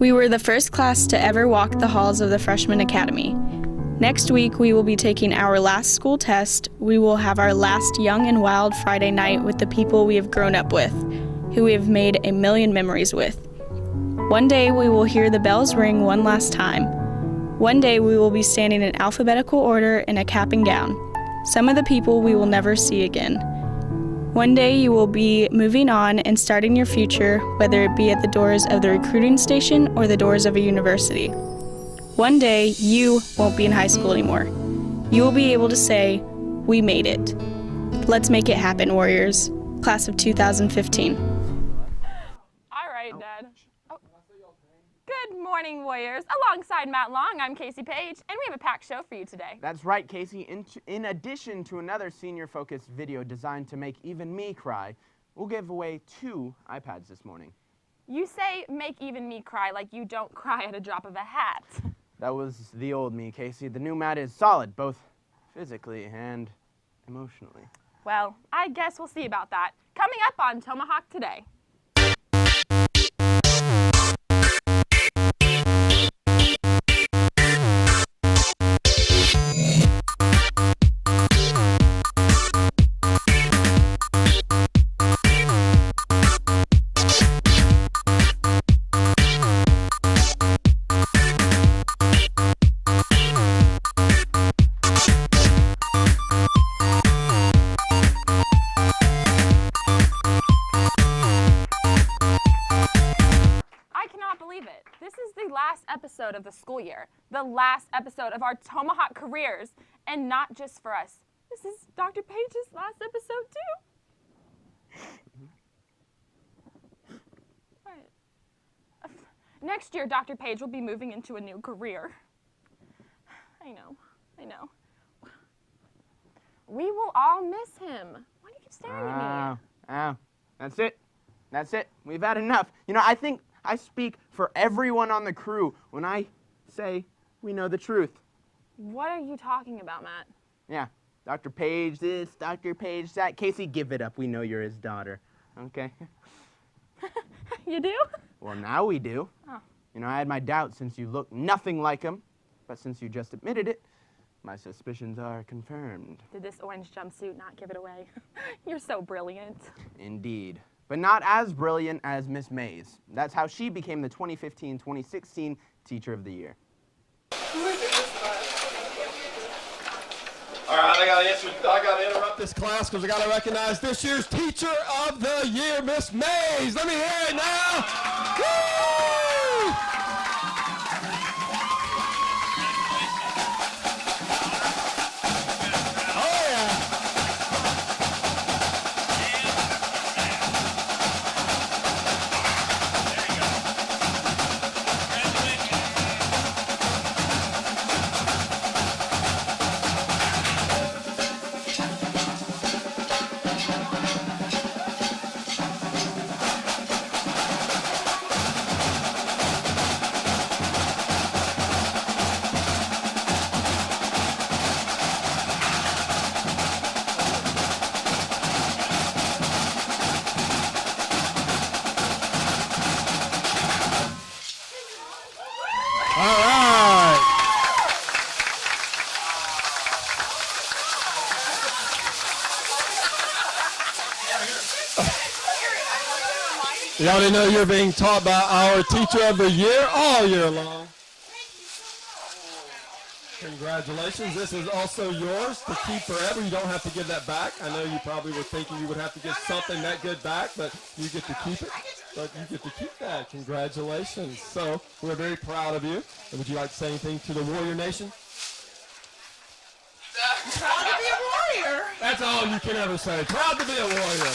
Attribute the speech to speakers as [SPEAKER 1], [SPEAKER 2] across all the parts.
[SPEAKER 1] We were the first class to ever walk the halls of the Freshman Academy. Next week, we will be taking our last school test. We will have our last Young and Wild Friday night with the people we have grown up with, who we have made a million memories with. One day, we will hear the bells ring one last time. One day, we will be standing in alphabetical order in a cap and gown. Some of the people we will never see again. One day, you will be moving on and starting your future, whether it be at the doors of the recruiting station or the doors of a university. One day, you won't be in high school anymore. You will be able to say, "We made it." Let's make it happen, Warriors. Class of 2015.
[SPEAKER 2] All right, Dad. Oh. Good morning, Warriors. Alongside Matt Long, I'm Casey Page, and we have a packed show for you today.
[SPEAKER 3] That's right, Casey. In addition to another senior-focused video designed to make even me cry, we'll give away 2 iPads this morning.
[SPEAKER 2] You say make even me cry like you don't cry at a drop of a hat.
[SPEAKER 3] That was the old me, Casey. The new Matt is solid, both physically and emotionally.
[SPEAKER 2] Well, I guess we'll see about that. Coming up on Tomahawk Today. Episode of the school year, the last episode of our Tomahawk careers, and not just for us. This is Dr. Page's last episode too. What? Next year, Dr. Page will be moving into a new career. I know. We will all miss him. Why do you keep staring at me?
[SPEAKER 3] That's it. We've had enough. You know, I think I speak for everyone on the crew when I say we know the truth.
[SPEAKER 2] What are you talking about, Matt?
[SPEAKER 3] Yeah, Dr. Page this, Dr. Page that. Casey, give it up. We know you're his daughter, okay?
[SPEAKER 2] You do?
[SPEAKER 3] Well, now we do.
[SPEAKER 2] Oh.
[SPEAKER 3] You know, I had my doubts since you look nothing like him, but since you just admitted it, my suspicions are confirmed.
[SPEAKER 2] Did this orange jumpsuit not give it away? You're so brilliant. Indeed.
[SPEAKER 3] But not as brilliant as Miss Mays. That's how she became the 2015-2016 Teacher of the Year.
[SPEAKER 4] All right, I gotta interrupt this class because I gotta recognize this year's Teacher of the Year, Miss Mays. Let me hear it now. Woo! Oh yeah. All right. Y'all didn't know you're being taught by our Teacher of the Year all year long. Congratulations. This is also yours to keep forever. You don't have to give that back. I know you probably were thinking you would have to give something that good back, but you get to keep it. But you get to keep that. Congratulations. So we're very proud of you. And would you like to say anything to the Warrior Nation?
[SPEAKER 5] Proud to be a warrior.
[SPEAKER 4] That's all you can ever say. Proud to be a warrior.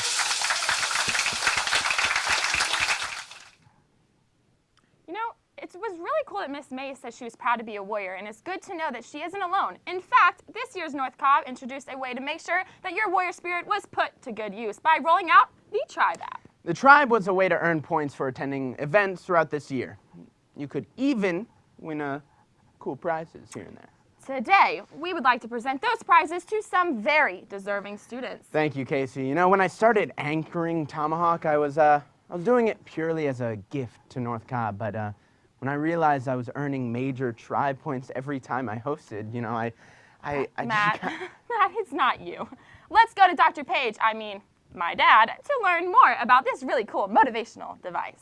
[SPEAKER 2] You know, it was really cool that Miss Mays said she was proud to be a warrior, and it's good to know that she isn't alone. In fact, this year's North Cobb introduced a way to make sure that your warrior spirit was put to good use by rolling out the Tribe app.
[SPEAKER 3] The Tribe was a way to earn points for attending events throughout this year. You could even win cool prizes here and there.
[SPEAKER 2] Today, we would like to present those prizes to some very deserving students.
[SPEAKER 3] Thank you, Casey. You know, when I started anchoring Tomahawk, I was doing it purely as a gift to North Cobb, but when I realized I was earning major tribe points every time I hosted, I
[SPEAKER 2] Matt, Matt, it's not you. Let's go to Dr. Page, my dad, to learn more about this really cool motivational device.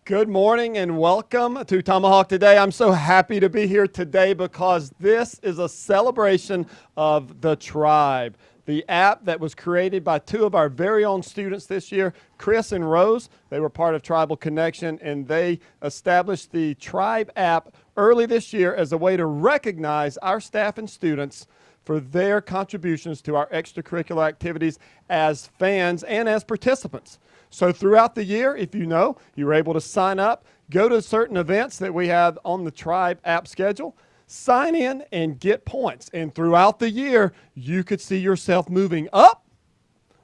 [SPEAKER 4] Good morning and welcome to Tomahawk Today. I'm so happy to be here today because this is a celebration of the tribe. The app that was created by two of our very own students this year, Chris and Rose. They were part of Tribal Connection, and they established the Tribe app early this year as a way to recognize our staff and students for their contributions to our extracurricular activities as fans and as participants. So throughout the year, if you know, you were able to sign up, go to certain events that we have on the Tribe app schedule, sign in and get points. And throughout the year, you could see yourself moving up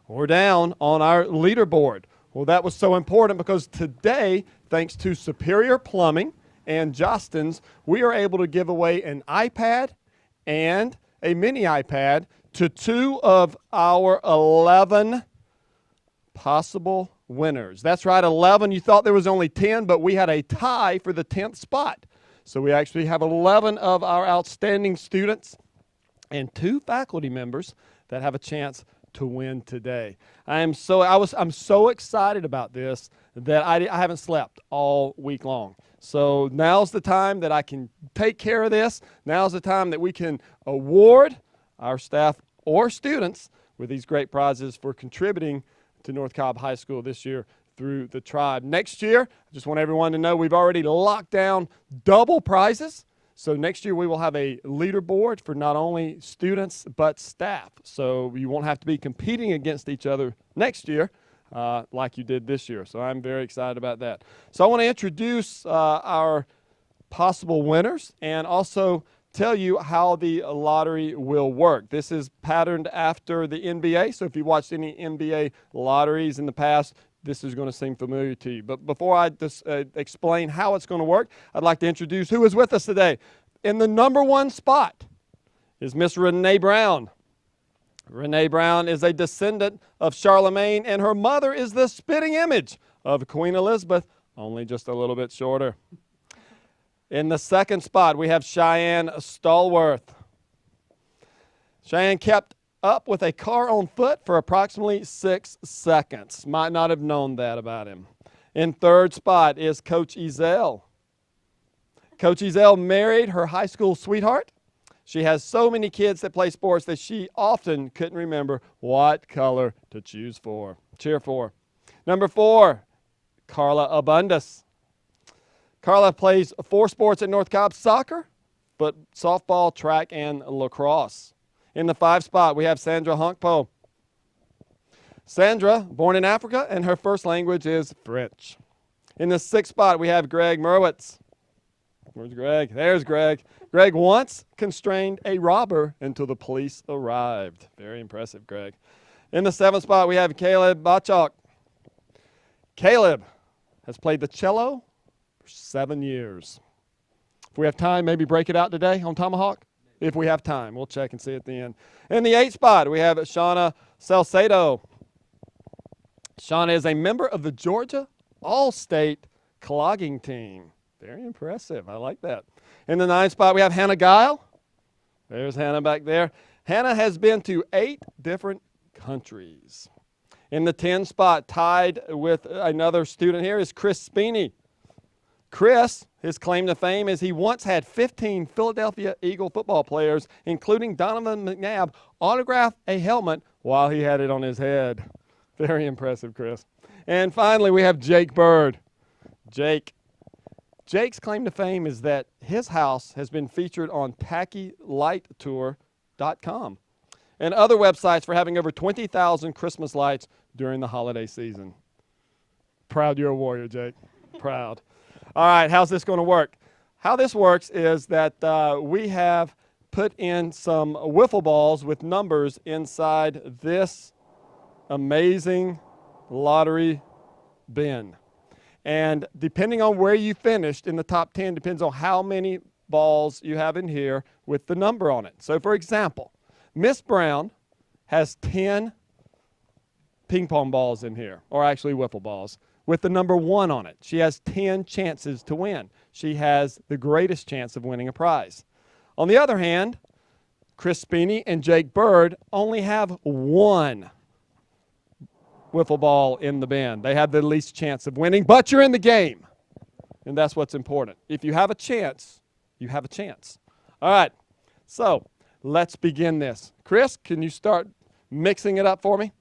[SPEAKER 4] or down on our leaderboard. Well, that was so important because today, thanks to Superior Plumbing and Jostens, we are able to give away an iPad and a mini iPad to two of our 11 possible winners. That's right, 11. You thought there was only 10, but we had a tie for the 10th spot. So we actually have 11 of our outstanding students and 2 faculty members that have a chance to win today. I'm so excited about this that I haven't slept all week long. So now's the time that I can take care of this. Now's the time that we can award our staff or students with these great prizes for contributing to North Cobb High School this year through the tribe. Next year, I just want everyone to know we've already locked down double prizes. So next year we will have a leaderboard for not only students but staff. So you won't have to be competing against each other next year like you did this year. So I'm very excited about that. So I want to introduce our possible winners and also tell you how the lottery will work. This is patterned after the NBA. So if you watched any NBA lotteries in the past, this is going to seem familiar to you. But before I explain how it's going to work, I'd like to introduce who is with us today. In the number 1 spot is Miss Renee Brown. Renee Brown is a descendant of Charlemagne, and her mother is the spitting image of Queen Elizabeth, only just a little bit shorter. In the 2nd spot, we have Cheyenne Stallworth. Cheyenne kept up with a car on foot for approximately 6 seconds. Might not have known that about him. In 3rd spot is Coach Ezell. Coach Ezell married her high school sweetheart. She has so many kids that play sports that she often couldn't remember what color to cheer for. Number 4, Carla Abundis. Carla plays 4 sports at North Cobb: soccer, but softball, track, and lacrosse. In the 5 spot, we have Sandra Hunkpo. Sandra, born in Africa, and her first language is French. In the 6th spot, we have Greg Merwitz. Where's Greg? There's Greg. Greg once constrained a robber until the police arrived. Very impressive, Greg. In the 7th spot, we have Caleb Bachok. Caleb has played the cello for 7 years. If we have time, maybe break it out today on Tomahawk. If we have time, we'll check and see at the end. In the 8th spot, we have Shauna Salcedo. Shauna is a member of the Georgia All-State clogging team. Very impressive. I like that. In the 9th spot, we have Hannah Guile. There's Hannah back there. Hannah has been to 8 different countries. In the 10th spot, tied with another student here, is Chris Speeney. Chris, his claim to fame is he once had 15 Philadelphia Eagle football players, including Donovan McNabb, autograph a helmet while he had it on his head. Very impressive, Chris. And finally, we have Jake Bird. Jake's claim to fame is that his house has been featured on tackylighttour.com and other websites for having over 20,000 Christmas lights during the holiday season. Proud you're a warrior, Jake. Proud. All right, how's this going to work? How this works is that we have put in some wiffle balls with numbers inside this amazing lottery bin. And depending on where you finished in the top 10 depends on how many balls you have in here with the number on it. So for example, Miss Brown has 10 ping pong balls in here, or actually wiffle balls, with the number 1 on it. She has 10 chances to win. she has the greatest chance of winning a prize. On the other hand, Chris Spini and Jake Bird only have one wiffle ball in the bin. They have the least chance of winning, but you're in the game, and that's what's important. If you have a chance, you have a chance. All right, so let's begin this. Chris, can you start mixing it up for me?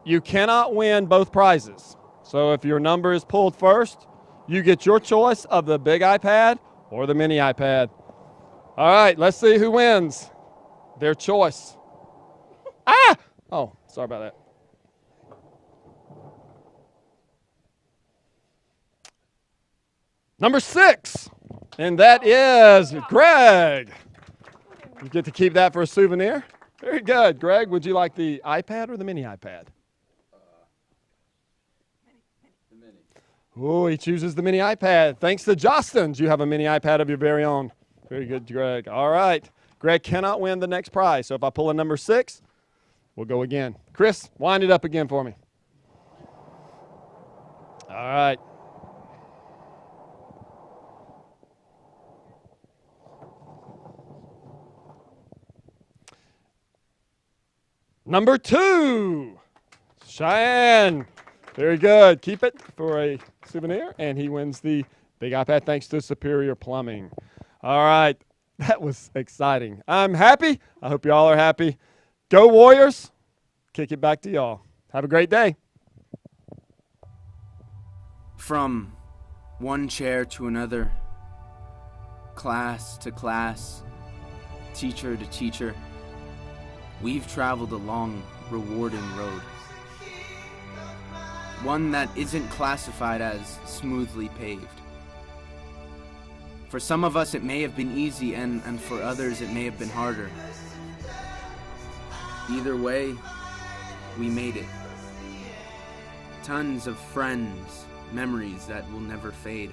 [SPEAKER 4] You cannot win both prizes. So if your number is pulled first, you get your choice of the big iPad or the mini iPad. All right, let's see who wins their choice. Ah! Oh, sorry about that. Number 6, and that is Greg. You get to keep that for a souvenir. Very good. Greg, would you like the iPad or the mini iPad?
[SPEAKER 6] The mini.
[SPEAKER 4] Oh, he chooses the mini iPad. Thanks to Justin, you have a mini iPad of your very own. Very good, Greg. All right. Greg cannot win the next prize, so if I pull a number 6, we'll go again. Chris, wind it up again for me. All right. Number 2, Cheyenne. Very good. Keep it for a souvenir, and he wins the big iPad thanks to Superior Plumbing. All right. That was exciting. I'm happy. I hope y'all are happy. Go Warriors. Kick it back to y'all. Have a great day.
[SPEAKER 3] From one chair to another, class to class, teacher to teacher, we've traveled a long, rewarding road. One that isn't classified as smoothly paved. For some of us it may have been easy, and for others it may have been harder. Either way, we made it. Tons of friends, memories that will never fade.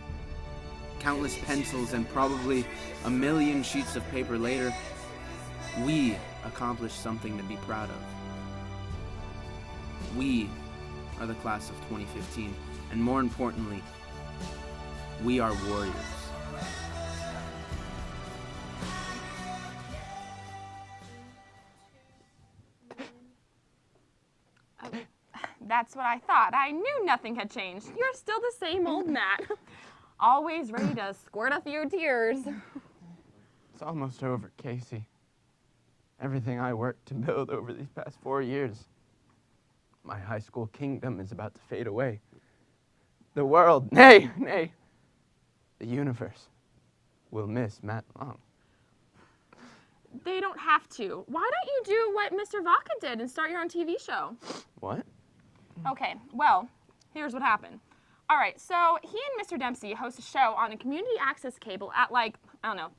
[SPEAKER 3] Countless pencils and probably a million sheets of paper later, we accomplished something to be proud of. We are the class of 2015, and more importantly, we are warriors.
[SPEAKER 2] That's what I thought. I knew nothing had changed. You're still the same old Matt. Always ready to squirt a few tears.
[SPEAKER 3] It's almost over, Casey. Everything I worked to build over these past 4 years. My high school kingdom is about to fade away. The world, nay, the universe will miss Matt Long.
[SPEAKER 2] They don't have to. Why don't you do what Mr. Vaca did and start your own TV show?
[SPEAKER 3] What?
[SPEAKER 2] Okay, well, here's what happened. All right, so he and Mr. Dempsey host a show on a community access cable at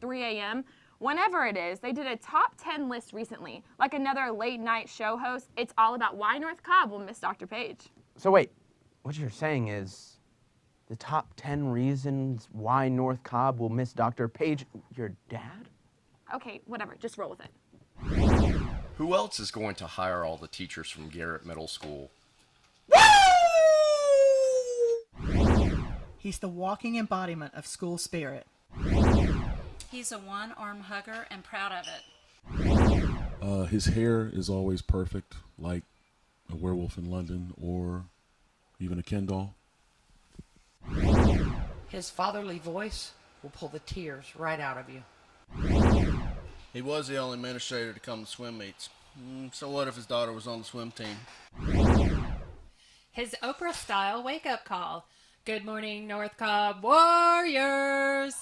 [SPEAKER 2] 3 a.m. Whenever it is. They did a top 10 list recently, like another late night show host. It's all about why North Cobb will miss Dr. Page.
[SPEAKER 3] So wait, what you're saying is the top 10 reasons why North Cobb will miss Dr. Page, your dad?
[SPEAKER 2] Okay, whatever, just roll with it.
[SPEAKER 7] Who else is going to hire all the teachers from Garrett Middle School?
[SPEAKER 5] He's the walking embodiment of school spirit.
[SPEAKER 8] He's a one-arm hugger and proud of it.
[SPEAKER 9] His hair is always perfect, like a werewolf in London or even a Ken doll.
[SPEAKER 10] His fatherly voice will pull the tears right out of you.
[SPEAKER 11] He was the only administrator to come to swim meets. So what if his daughter was on the swim team?
[SPEAKER 8] His Oprah-style wake-up call. Good morning, North Cobb Warriors!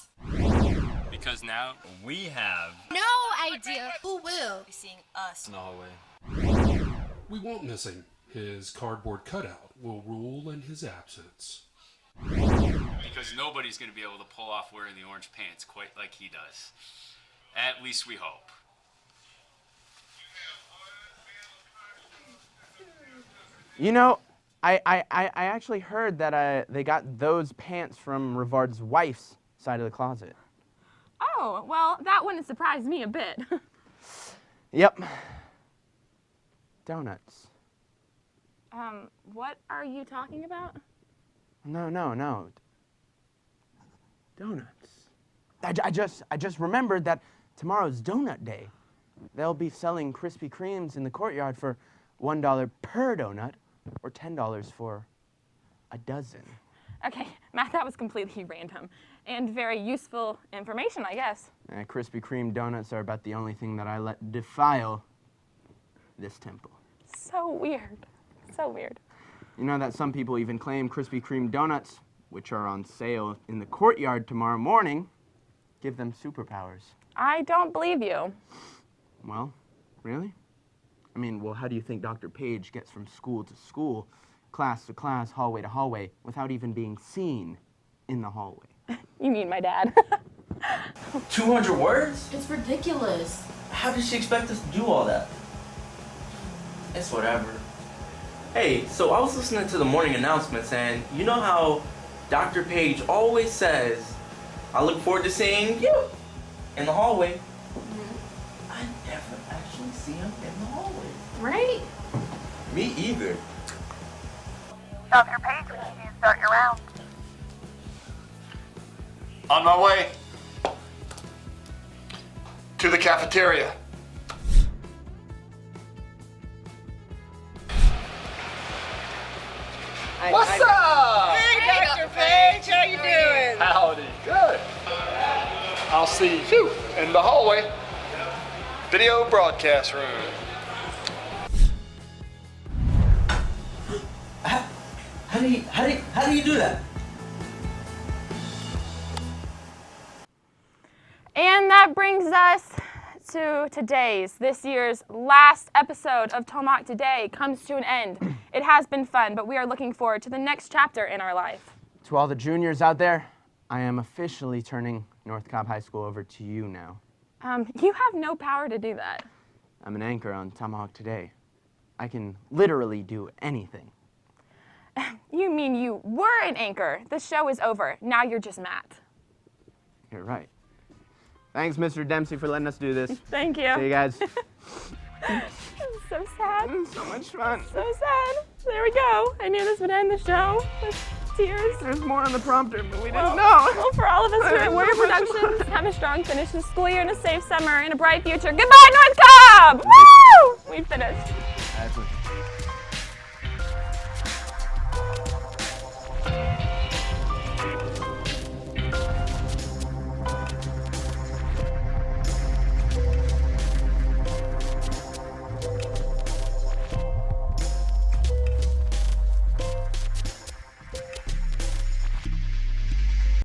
[SPEAKER 12] Because now we have
[SPEAKER 13] no idea who will be seeing us
[SPEAKER 12] in the hallway.
[SPEAKER 14] We won't miss him. His cardboard cutout will rule in his absence.
[SPEAKER 12] Because nobody's going to be able to pull off wearing the orange pants quite like he does. At least we hope.
[SPEAKER 3] You know, I actually heard that they got those pants from Rivard's wife's side of the closet.
[SPEAKER 2] Oh, well, that wouldn't surprise me a bit.
[SPEAKER 3] Yep. Donuts.
[SPEAKER 2] What are you talking about?
[SPEAKER 3] No. Donuts. I just remembered that tomorrow's donut day. They'll be selling Krispy Kremes in the courtyard for $1 per donut, or $10 for a dozen.
[SPEAKER 2] Okay, Matt, that was completely random and very useful information, I guess.
[SPEAKER 3] Krispy Kreme donuts are about the only thing that I let defile this temple.
[SPEAKER 2] So weird. So weird.
[SPEAKER 3] You know that some people even claim Krispy Kreme donuts, which are on sale in the courtyard tomorrow morning, give them superpowers.
[SPEAKER 2] I don't believe you.
[SPEAKER 3] Well, really? I mean, well, how do you think Dr. Page gets from school to school, class to class, hallway to hallway, without even being seen in the hallway?
[SPEAKER 2] You mean my dad.
[SPEAKER 6] 200 words?
[SPEAKER 13] It's ridiculous.
[SPEAKER 6] How did she expect us to do all that? It's whatever. Hey, so I was listening to the morning announcements, and you know how Dr. Page always says, I look forward to seeing you in the hallway. I never actually see him in the hallway.
[SPEAKER 13] Right?
[SPEAKER 6] Me either.
[SPEAKER 15] Dr. Page, when you start your round.
[SPEAKER 16] On my way to the cafeteria. What's up?
[SPEAKER 15] Hey, Dr. Page, how you doing?
[SPEAKER 16] Howdy. Good. I'll see you in the hallway. Video broadcast room.
[SPEAKER 6] How do you do that?
[SPEAKER 2] And that brings us to this year's last episode of Tomahawk Today comes to an end. It has been fun, but we are looking forward to the next chapter in our life.
[SPEAKER 3] To all the juniors out there, I am officially turning North Cobb High School over to you now.
[SPEAKER 2] You have no power to do that.
[SPEAKER 3] I'm an anchor on Tomahawk Today. I can literally do anything.
[SPEAKER 2] You mean you were an anchor? The show is over. Now you're just Matt.
[SPEAKER 3] You're right. Thanks, Mr. Dempsey, for letting us do this.
[SPEAKER 2] Thank you.
[SPEAKER 3] See you guys.
[SPEAKER 2] So sad.
[SPEAKER 3] So much fun.
[SPEAKER 2] So sad. There we go. I knew this would end the show with tears.
[SPEAKER 3] There's more on the prompter, but we didn't know.
[SPEAKER 2] Well, for all of us here at Warrior Productions, have a strong finish to the school year and a safe summer and a bright future. Goodbye, North Cobb! Woo! We finished.
[SPEAKER 3] That's what